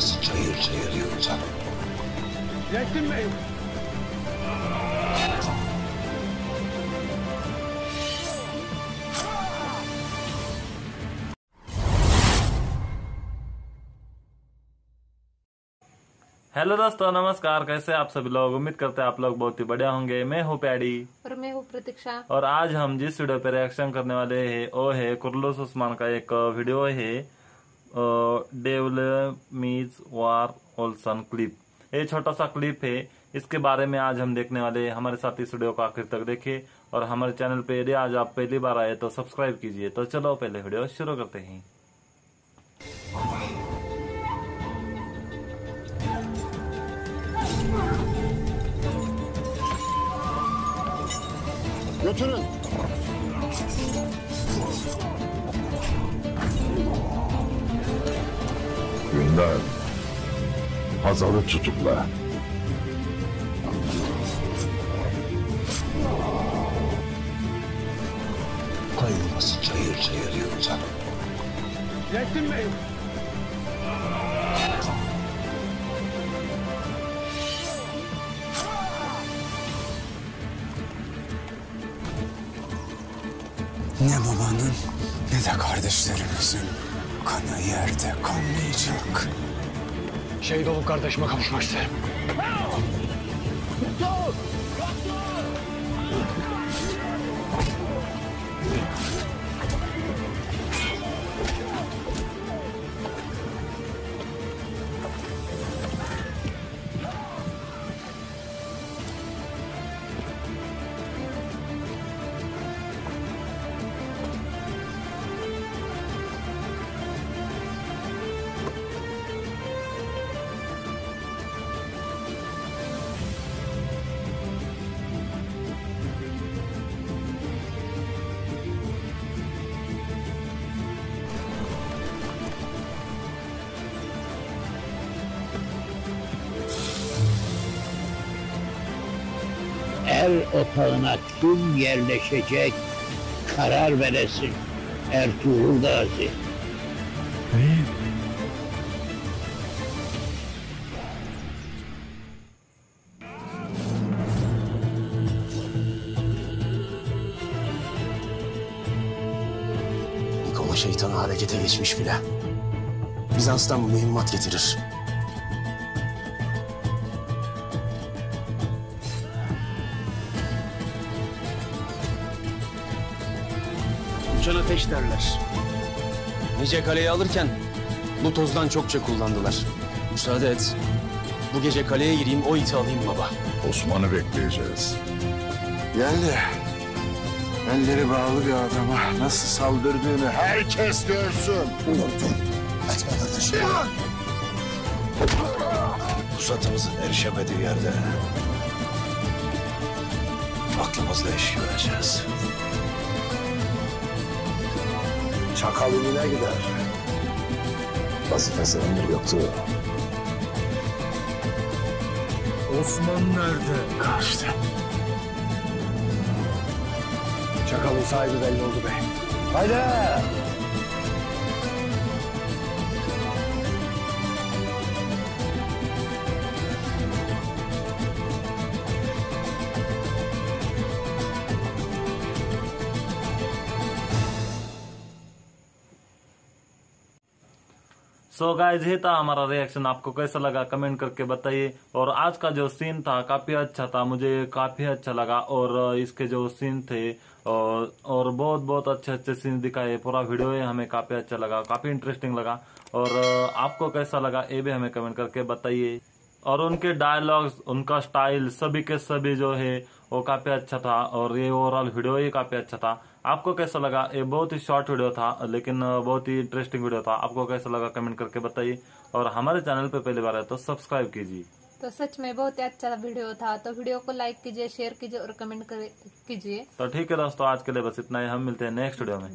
kafası çayır çayır yanacak. Yettin Bey. Hello दोस्तों, नमस्कार। कैसे आप सभी लोग? उम्मीद करते हैं आप लोग बहुत ही बढ़िया होंगे। मैं हूँ पैडी और मैं हूँ प्रतीक्षा। और आज हम जिस वीडियो पे रिएक्शन करने वाले हैं वो है कुर्लुस उस्मान का एक वीडियो है, डेविल मीज वार ओल्सन क्लिप। ये छोटा सा क्लिप है, इसके बारे में आज हम देखने वाले हैं। हमारे साथ इस वीडियो को आखिर तक देखिए और हमारे चैनल पे यदि आज आप पहली बार आए तो सब्सक्राइब कीजिए। तो चलो पहले वीडियो शुरू करते हैं। Götürün. Günden Hazal'ı tutukla. Kaybolması çayır çayır yanacak. Yettin Bey. Ne babanın ne de kardeşlerimizin kanı yerde kanmayacak. Şehit olup kardeşime kavuşmak isterim. Er otağına kim yerleşecek karar veresin Ertuğrul Gazi. Nikola şeytanı harekete geçmiş bile. Bizans'tan mühimmat getirir. Uçan ateş derler. Nice kaleyi alırken bu tozdan çokça kullandılar. Müsaade et. Bu gece kaleye gireyim, o iti alayım baba. Osman'ı bekleyeceğiz. Geldi. Elleri bağlı bir adama nasıl saldırdığını herkes görsün. Etme kardeşim. Pusatımızın erişemediği yerde aklımızla iş göreceğiz. Çakal inine gider. Vazifesi emir yoktu. Osman nerede? Kaçtı. Çakalın sahibi belli oldu bey. Haydi! So guys, ये था हमारा रिएक्शन। आपको कैसा लगा कमेंट करके बताइए। और आज का जो सीन था काफी अच्छा था, मुझे काफी अच्छा लगा। और इसके जो सीन थे और बहुत बहुत अच्छे अच्छे सीन दिखाए। पूरा वीडियो हमें काफी अच्छा लगा, काफी इंटरेस्टिंग लगा। और आपको कैसा लगा ये भी हमें कमेंट करके बताइए। और उनके डायलॉग्स, उनका स्टाइल, सभी के सभी जो है वो काफी अच्छा था। और ये ओवरऑल वीडियो ही काफी अच्छा था। आपको कैसा लगा? ये बहुत ही शॉर्ट वीडियो था लेकिन बहुत ही इंटरेस्टिंग वीडियो था। आपको कैसा लगा कमेंट करके बताइए। और हमारे चैनल पे पहली बार है तो सब्सक्राइब कीजिए। तो सच में बहुत ही अच्छा वीडियो था। तो वीडियो को लाइक कीजिए, शेयर कीजिए और कमेंट कीजिए। तो ठीक है दोस्तों, आज के लिए बस इतना ही। हम मिलते हैं नेक्स्ट वीडियो में।